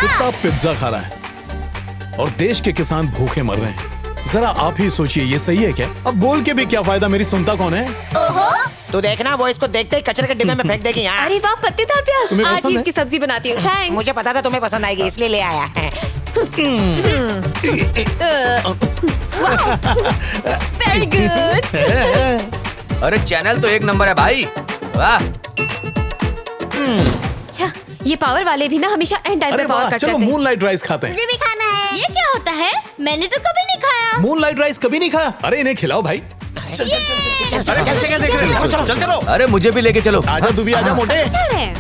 कुत्ता पिज्जा खा रहा है और देश के किसान भूखे मर रहे हैं। जरा आप ही सोचिए, ये सही है क्या? अब बोल के भी क्या फायदा, मेरी सुनता कौन है? तू देखना, वो इसको देखते ही कचरे के डिब्बे में फेंक देगी यहाँ। अरे वाह, पत्तेदार प्याज। तुम्हें आज पसंद ही है? इसकी सब्जी बनाती हूँ। थैंक्स। मुझे पता था तुम्हें पसंद आएगी, इसलिए ले आया है। Very good. अरे चैनल तो एक नंबर है भाई, वाह। अच्छा, ये पावर वाले भी ना हमेशा एंड टाइम अरे पे पावर वाह, कट चलो करते हैं। मूनलाइट राइस खाते हैं। मुझे भी खाना है। ये क्या होता है? मैंने तो कभी नहीं खाया। मूनलाइट राइस कभी नहीं खाया? अरे इन्हें खिलाओ भाई। चल क्या देख रहे हो? चलो चलते रहो। अरे मुझे भी लेके चलो। आजा तू भी आजा मोटे।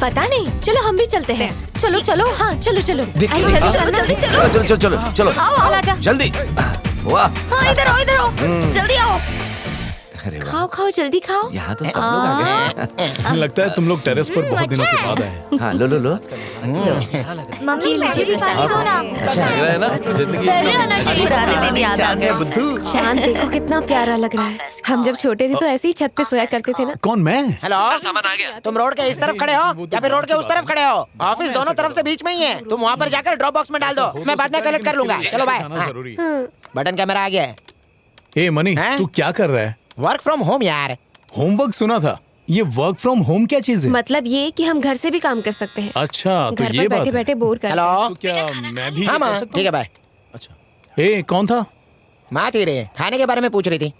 पता नहीं, चलो हम भी चलते हैं। चलो चलो, हाँ चलो चलो। अरे चलो चलो जल्दी चलो। चलो चलो चलो चलो आओ आओ, आजा। जल्दी। वाह, हाँ इधर आओ इधर आओ, जल्दी आओ। अरे वाह, खाओ खाओ जल्दी खाओ। यहाँ तो सब लोग आ गए। लगता है तुम लोग टेरेस पर बहुत दिनों के बाद आए। हाँ लो लो लो। मम्मी मुझे भी पानी दो ना। पहले आना चाहिए, पुराने दिन याद आ गए। बुद्धू। शान देखो कितना प्यारा लग रहा है। हम जब छोटे थे तो ऐसे ही छत पे सोया करते थे ना। कौन, मैं? हेलो, तुम रोड के इस तरफ खड़े हो या फिर रोड के उस तरफ खड़े हो? ऑफिस दोनों तरफ से बीच में ही है। तुम वहाँ पर जाकर ड्रॉप बॉक्स में डाल दो, मैं बाद में कलेक्ट कर लूंगा। चलो बाय। खाना जरूरी है। बटन कैमरा आ गया है। ए मनी, हैं? तू क्या कर रहा है? वर्क फ्रॉम होम यार। होमवर्क सुना था। ये वर्क फ्रॉम होम क्या चीज है? मतलब ये कि हम घर से भी काम कर सकते हैं। अच्छा, तो घर ये पर बात बैठे है। बैठे बोर कर। हेलो, तो क्या मैं भी हाँ ये कर माँ, सकता हूँ? ठीक है बाय। अच्छा, ए कौन था? माँ थी रे, खाने के बारे में पूछ रही थी।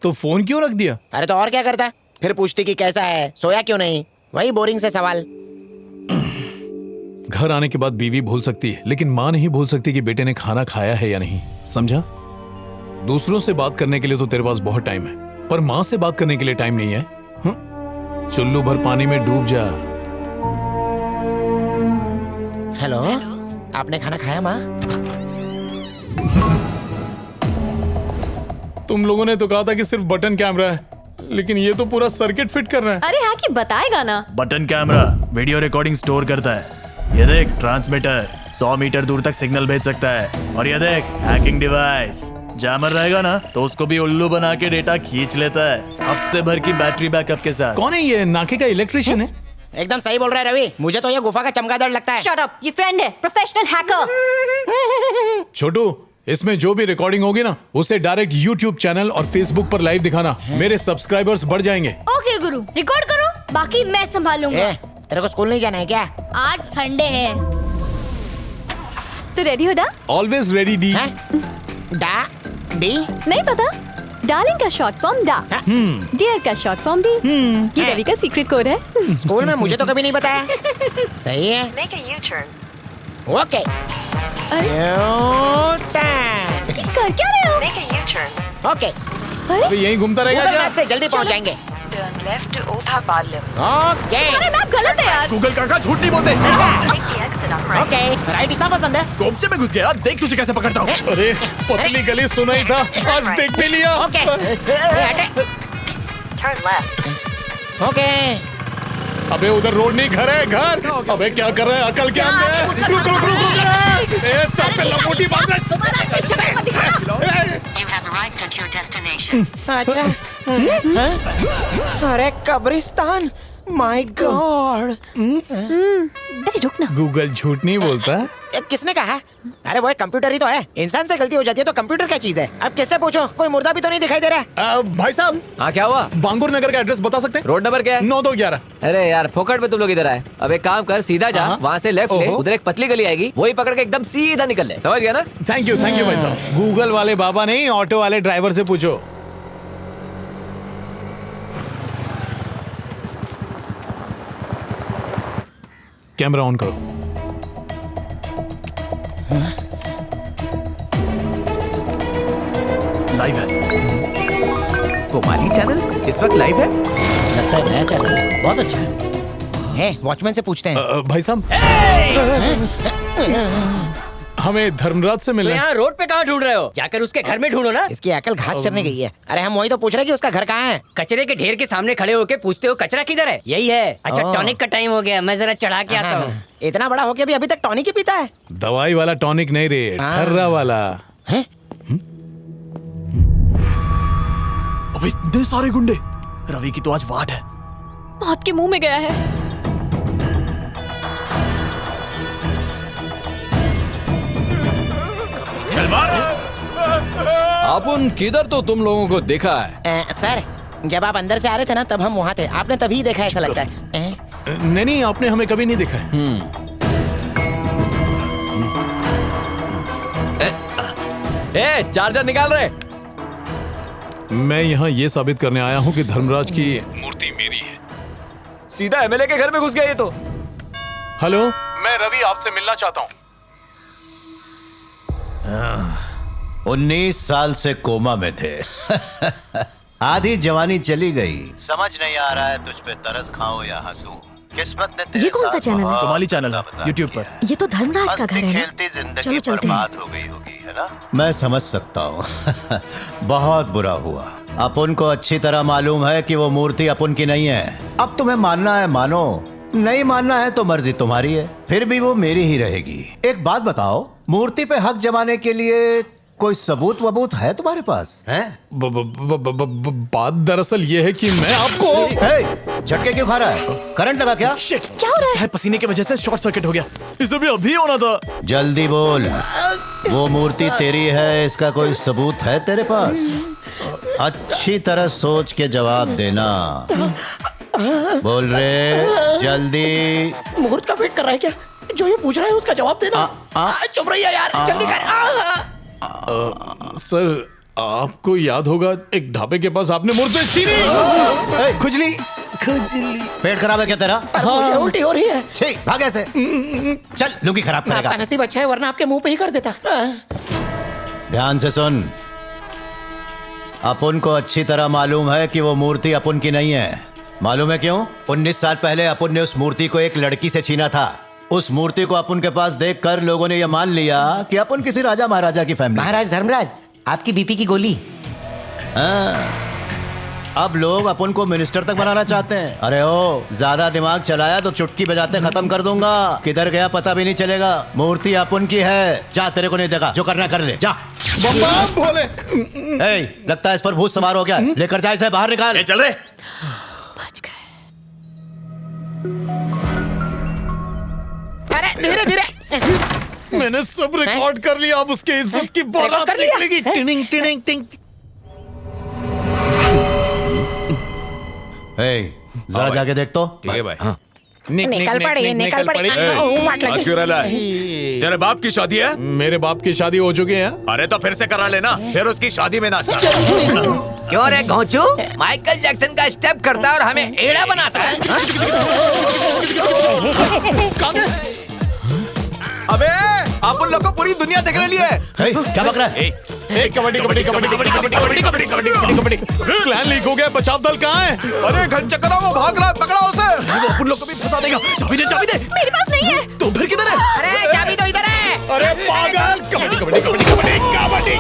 तो फोन क्यों रख दिया? अरे तो और क्या करता, फिर पूछती कि कैसा है, सोया क्यों नहीं, वही बोरिंग से सवाल। घर आने के बाद बीवी भूल सकती है, लेकिन माँ नहीं भूल सकती कि बेटे ने खाना खाया है या नहीं। समझा? दूसरों से बात करने के लिए तो तेरे पास बहुत टाइम है, पर माँ से बात करने के लिए टाइम नहीं है। चुल्लू भर पानी में डूब जा। हेलो, आपने खाना खाया माँ? तुम लोगों ने तो कहा था कि सिर्फ बटन कैमरा है, लेकिन ये तो पूरा सर्किट फिट कर रहा है। अरे हाँ कि बताएगा ना। Button camera video recording store करता है। ये देख, ट्रांसमीटर 100 मीटर दूर तक सिग्नल भेज सकता है। और ये देख, हैकिंग डिवाइस, जैमर रहेगा ना तो उसको भी उल्लू बना के डेटा खींच लेता है, हफ्ते भर की बैटरी बैकअप के साथ। कौन है ये? नाके का इलेक्ट्रिशियन है? एकदम सही बोल रहा है रवि, मुझे तो ये गुफा का चमगादड़ लगता है। शट अप, ये फ्रेंड है, प्रोफेशनल हैकर। छोटू, इसमें जो भी रिकॉर्डिंग होगी ना, उसे डायरेक्ट YouTube चैनल और Facebook पर लाइव दिखाना। मेरे सब्सक्राइबर्स बढ़ जाएंगे। ओके गुरु, रिकॉर्ड करो, बाकी मैं संभालूंगा। ए, तेरे को स्कूल नहीं जाना है क्या? आज संडे है। तू रेडी हो डा? Always ready D. हैं? डा डी नहीं पता? डार्लिंग का शॉर्ट फॉर्म डा, डियर का शॉर्ट फॉर्म डी। ये रवि का सीक्रेट कोड है। स्कूल में मुझे तो कभी नहीं बताया। सही है। ओके। कर क्या रहे हो? ओके, अबे यहीं घूमता रहेगा गूगल क्या? मैप से जल्दी पहुंच जाएंगे। ओके अरे मैप गलत है यार। गूगल काका झूठ नहीं बोलते। ओके, राइट इतना पसंद है। कोपचे में घुस गया, देख तुझे कैसे पकड़ता हूँ। अरे पतली गली सुना ही था, आज देख भी लिया। Okay, okay. अबे उधर रोड नहीं, घर है घर। अबे क्या कर रहा है, अकल क्या है? रुक रुक रुक रुक। ए सर पे लंगोटी बांध रहा है। You have arrived at your destination. अच्छा। अरे कब्रिस्तान, माय गॉड। अरे रुक ना। गूगल झूठ नहीं बोलता। किसने कहा? अरे वो एक कंप्यूटर ही तो है, इंसान से गलती हो जाती है तो कंप्यूटर क्या चीज है? अब किससे पूछो, कोई मुर्दा भी तो नहीं दिखाई दे रहा है। भाई साहब, हाँ क्या हुआ? बांगुर नगर का एड्रेस बता सकते हैं? रोड नंबर क्या है? 9211। अरे यार फोकट में तुम लोग इधर आए। अब एक काम कर, सीधा जा, वहाँ से लेफ्ट ले, ओहो। उधर एक पतली गली आएगी, वही पकड़ के एकदम सीधा निकल ले। समझ गया ना? थैंक यू भाई साहब। गूगल वाले बाबा नहीं, ऑटो वाले ड्राइवर से पूछो। कैमरा ऑन करो। लाइव है। कोमाली चैनल इस वक्त लाइव है। लगता है नया चैनल, बहुत अच्छा है। वॉचमैन से पूछते हैं। भाई साहब, हमें धर्मराज से तो मिलना है। यहाँ रोड पे कहाँ ढूंढ रहे हो? जाकर उसके घर में ढूंढो ना। इसकी अकल घास चरने गई है। अरे हम वही तो पूछ रहे कि उसका घर कहाँ है। कचरे के ढेर के सामने खड़े होके पूछते हो कचरा किधर है? यही है। अच्छा ओह। टॉनिक का टाइम हो गया, मैं जरा चढ़ा के आता हूँ। इतना बड़ा हो गया अभी तक टॉनिक ही पीता है। दवाई वाला टॉनिक नहीं रे, ठर्रा वाला। हैं? अब इतने सारे गुंडे। रवि की तो आज वाट है। मौत के मुंह में गया है। अपन किधर तो तुम लोगों को देखा है। सर जब आप अंदर से आ रहे थे ना तब हम वहाँ थे, आपने तभी देखा ऐसा लगता है। नहीं नहीं, आपने हमें कभी नहीं देखा है। चार्जर निकाल रहे। मैं यहाँ ये साबित करने आया हूँ कि धर्मराज की मूर्ति मेरी है। सीधा एमएलए के घर में घुस गया ये तो। हेलो, मैं रवि आपसे मिलना चाहता हूँ। 19 साल से कोमा में थे। आधी जवानी चली गई, समझ नहीं आ रहा है तुझ पे तरस खाऊं या हंसूं। किस्मत ने तेरे ये कौन सा साथ चैनल है? बहुत कमाली चैनल है, मजाक YouTube किया पर। है। ये तो धर्मराज का घर है ना? खेलती जिंदगी चलो चलते हैं। बर्बाद हो गई होगी, है ना? मैं समझ सकता हूँ। बहुत बुरा हुआ। अपन को अच्छी तरह मालूम है कि वो मूर्ति अपन की नहीं है। अब तुम्हें मानना है मानो, नहीं मानना है तो मर्जी तुम्हारी है। फिर भी वो मेरी ही रहेगी। एक बात बताओ, मूर्ति पे हक जमाने के लिए कोई सबूत वबूत है तुम्हारे पास? है? बात दरअसल ये है कि मैं आपको झटके क्यों खा रहा है? करंट लगा क्या? क्या हो रहा है? पसीने की वजह से शॉर्ट सर्किट हो गया। इसे भी अभी होना था। जल्दी बोल, वो मूर्ति तेरी है, इसका कोई सबूत है तेरे पास? अच्छी तरह सोच के जवाब देना। बोल रहे, जल्दी। मुहूर्त का वेट कर रहा है क्या? जो ये पूछ रहा है उसका जवाब देना। चुप रहिए यार, जल्दी कर। सर, आपको याद होगा एक ढाबे के पास आपने मूर्ति छीनी। खुजली पेट खराब है क्या तेरा? मुझे उल्टी हो रही है। ठीक, भाग ऐसे। चल, लुंगी खराब करेगा। आपका नसीब अच्छा है, वरना आपके मुंह पे ही कर देता। ध्यान से सुन, अपन को अच्छी तरह मालूम है कि वो मूर्ति अपन की नहीं है। मालूम है क्यों? 19 साल पहले अपन ने उस मूर्ति को एक लड़की से छीना था। उस मूर्ति को अपन के पास देखकर लोगों ने यह मान लिया कि अपन किसी राजा महाराजा की फैमिली। महाराज धर्मराज, आपकी बीपी की गोली। अब लोग अपन को मिनिस्टर तक बनाना चाहते हैं। अरे ओ, ज्यादा दिमाग चलाया तो चुटकी बजाते खत्म कर दूंगा। किधर गया पता भी नहीं चलेगा। मूर्ति अपन की है। जा, तेरे को नहीं देखा, जो करना कर ले, जा। बोले लगता है इस पर भूत सवार हो गया। लेकर जा इसे, बाहर निकाल। चल रहे। बच गए। अरे धीरे धीरे। मैंने सब रिकॉर्ड कर लिया। अब उसके इज्जत की बात कर लिया? निकलेगी। टिनिंग टिनिंग टिंग। जरा जाके देख तो। ठीक है भाई। निकल पड़ी, निकल पड़ी। आज क्यों रहा है? तेरे बाप की शादी है? मेरे बाप की शादी हो चुकी है। अरे तो फिर से करा लेना, फिर उसकी शादी में नाचना। क्यों रे घोंचू, माइकल जैक्सन का स्टेप करता है और हमें एड़ा बनाता है। अबे आप उन लोग को पूरी दुनिया देखने लिए है। क्या बक रहा है? कबड्डी कबड्डी कबड्डी कबड्डी कबड्डी कबड्डी कबड्डी कबड्डी कबड्डी कबड्डी। प्लान लीक हो गया, बचाव दल कहाँ है? अरे घनचक्करा वो भाग रहा है, पकड़ा उसे। वो अपन लोग को भी फंसा देगा। चाबी दे, चाबी दे। मेरे पास नहीं है। तो फिर किधर है? अरे चाबी तो इधर है। अरे पागल! कबड्डी कबड्डी कबड्डी कबड्डी कबड्डी।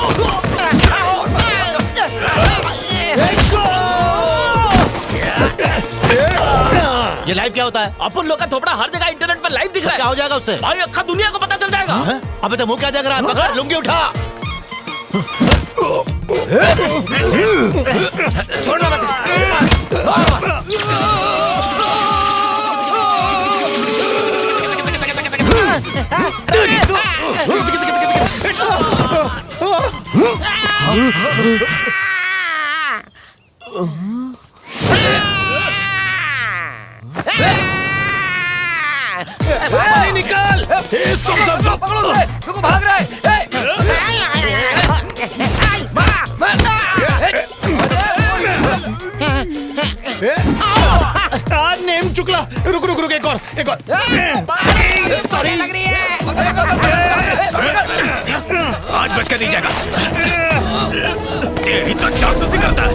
ये लाइव क्या होता है? अपन लोग का थोपड़ा हर जगह इंटरनेट पर लाइव दिख रहा क्या हो जाएगा उससे? भाई अक्खा दुनिया को पता चल जाएगा। अबे तो मुंह क्या देख रहा है? पकड़, लुंगी उठा। छोड़ना मत। निकल! भाग रहा है। नेम चुकला। रुक रुक रुक, एक और। सॉरी लग रही है। आज बच के नहीं जाएगा। तेरी तो जासूसी करता है।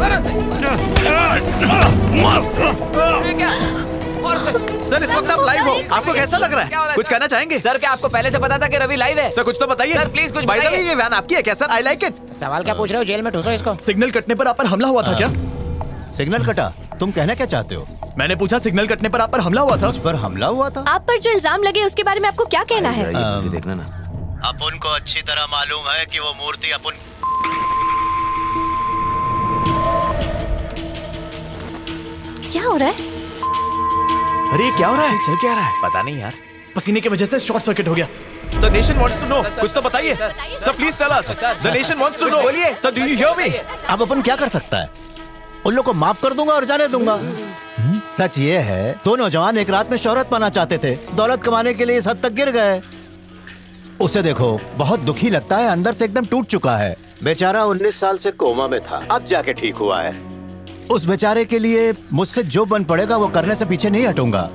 सर इस वक्त आप लाइव हो, आपको कैसा लग रहा है? कुछ कहना चाहेंगे? सर क्या आपको पहले से पता था कि रवि लाइव है? सर कुछ तो बताइए। सर प्लीज कुछ बाय द वे बताइए। ये वैन आपकी है क्या सर? I like it. सवाल क्या पूछ रहे हो? जेल में ठूसो इसको। सिग्नल कटने पर आप पर हमला हुआ था क्या? सिग्नल कटा? तुम कहना क्या चाहते हो? मैंने पूछा सिग्नल कटने पर आप पर हमला हुआ था। मुझ पर हमला हुआ था? आप पर जो इल्जाम लगे उसके बारे में आपको क्या कहना है? देखना ना। अपन को अच्छी तरह मालूम है कि वो मूर्ति अपन। क्या हो रहा है? अरे ये क्या हो रहा है? चल क्या रहा है? पता नहीं यार। पसीने की वजह से शॉर्ट सर्किट हो गया। Sir nation wants to know, कुछ तो बताइए sir, please tell us, the nation wants to know, बोलिए sir, do you hear me? अब अपन क्या कर सकता है? उन लोग को माफ कर दूंगा और जाने दूंगा। सच ये है, दो नौजवान एक रात में शोहरत पाना चाहते थे, दौलत कमाने के लिए इस हद तक गिर गए। उसे देखो, बहुत दुखी लगता है, अंदर से एकदम टूट चुका है। बेचारा 19 साल से कोमा में था, अब जाके ठीक हुआ है। उस बेचारे के लिए मुझसे जो बन पड़ेगा वो करने से पीछे नहीं हटूंगा।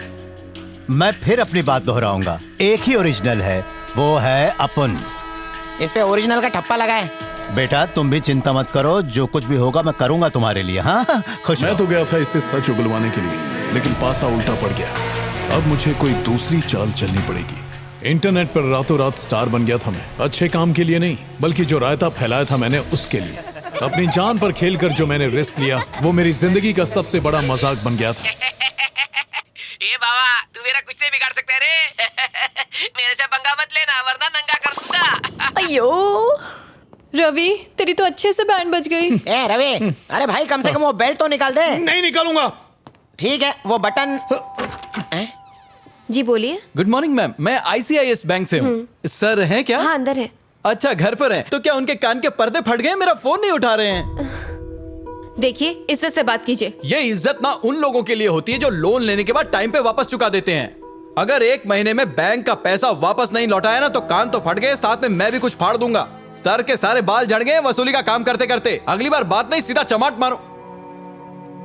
मैं फिर अपनी बात दोहराऊंगा, एक ही ओरिजिनल है, वो है अपन। इस पे ओरिजिनल का ठप्पा लगा है। बेटा तुम भी चिंता मत करो, जो कुछ भी होगा मैं करूंगा तुम्हारे लिए। हाँ खुश मैं रहो। तो गया था इससे सच उगलवाने के लिए, लेकिन पासा उल्टा पड़ गया। अब मुझे कोई दूसरी चाल चलनी पड़ेगी। इंटरनेट पर रातों रात स्टार बन गया था मैं, अच्छे काम के लिए नहीं, बल्कि जो रायता फैलाया था मैंने उसके लिए। अपनी जान पर खेलकर जो मैंने रिस्क लिया, वो मेरी जिंदगी का सबसे बड़ा मजाक बन गया था। ए बाबा, तू मेरा कुछ नहीं बिगाड़ सकता रे। मेरे से पंगा मत लेना, वरना नंगा कर दूंगा। अयो रवि, तेरी तो अच्छे से बैंड बज गई। ए रवि, अरे भाई कम से कम वो बेल्ट तो निकाल दे। नहीं निकालूंगा। ठीक है, वो बटन। जी बोलिए। गुड मॉर्निंग मैम, मैं ICIS बैंक से हूँ। सर हैं क्या? हाँ अंदर है। अच्छा घर पर हैं, तो क्या उनके कान के पर्दे फट गए? मेरा फोन नहीं उठा रहे हैं। देखिए, इज्जत से बात कीजिए। ये इज्जत ना उन लोगों के लिए होती है जो लोन लेने के बाद टाइम पे वापस चुका देते हैं। अगर 1 महीने में बैंक का पैसा वापस नहीं लौटाया ना, तो कान तो फट गए, साथ में मैं भी कुछ फाड़ दूंगा। सर के सारे बाल झड़ गए वसूली का काम करते करते। अगली बार बात नहीं, सीधा चमाट मारो।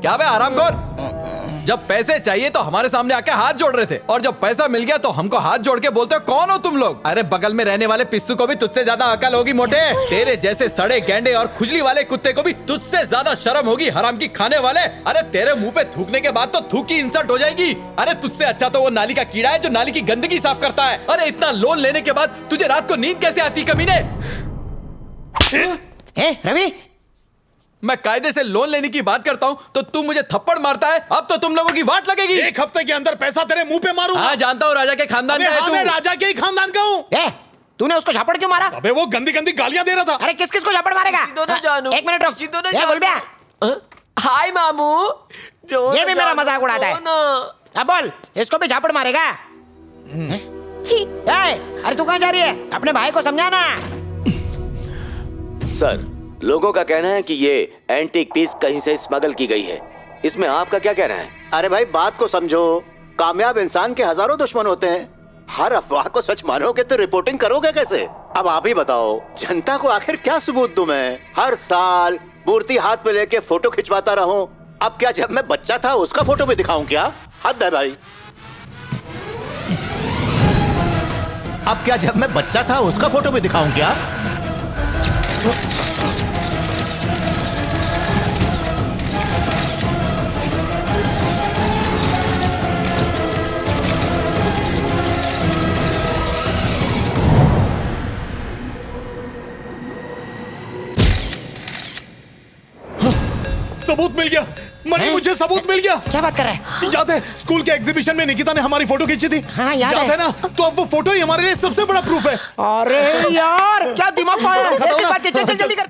क्या बे हरामखोर, जब पैसे चाहिए तो हमारे सामने आके हाथ जोड़ रहे थे, और जब पैसा मिल गया तो हमको हाथ जोड़ के बोलते हो कौन हो तुम लोग? अरे बगल में रहने वाले पिस्सू को भी तुझसे ज्यादा अकल होगी मोटे। तेरे जैसे सड़े गेंडे और खुजली वाले कुत्ते को भी तुझसे ज्यादा शर्म होगी, हराम की खाने वाले। अरे तेरे मुंह पे थूकने के बाद तो थूक की इंसल्ट हो जाएगी। अरे तुझसे अच्छा तो वो नाली का कीड़ा है जो नाली की गंदगी साफ करता है। अरे इतना लोन लेने के बाद तुझे रात को नींद कैसे आती कमीने? रवि, मैं कायदे से लोन लेने की बात करता हूँ तो तू मुझे थप्पड़ मारता है। अब तो तुम लोगों की वाट लगेगी। 1 हफ्ते के अंदर पैसा तेरे मुंह पे मारूंगा। हाँ जानता हूँ, राजा के खानदान का है हाँ, तू। मैं राजा के ही खानदान का हूँ। तूने उसको झापड़ क्यों मारा? अबे वो गंदी गंदी गालियां दे रहा था। अरे किस किस को झापड़ मारेगा? दोनों जानू। 1 मिनट रुक। दोनों ये बोल बे। हाय मामू। ये भी मेरा मजाक उड़ाता है। अब बोल, इसको भी झापड़ मारेगा? अरे तू कहाँ जा रही है? अपने भाई को समझाना। सर, लोगों का कहना है कि ये एंटीक पीस कहीं से स्मगल की गई है। इसमें आपका क्या कहना है? अरे भाई बात को समझो, कामयाब इंसान के हजारों दुश्मन होते हैं। हर अफवाह को सच मानोगे तो रिपोर्टिंग करोगे कैसे? अब आप ही बताओ, जनता को आखिर क्या सबूत दूं मैं? हर साल मूर्ति हाथ में लेके फोटो खिंचवाता रहूं। अब क्या जब मैं बच्चा था उसका फोटो भी दिखाऊं क्या? हद है भाई। अब क्या जब मैं बच्चा था उसका फोटो भी दिखाऊं क्या? सबूत मिल गया मनी, मुझे सबूत मिल गया। क्या बात कर रहा है? याद है स्कूल के एग्जीबिशन में निकिता ने हमारी फोटो खींची थी? हाँ याद है ना? तो अब वो फोटो ही हमारे लिए सबसे बड़ा प्रूफ है। अरे यार क्या दिमाग पाया है? चल जल्दी कर।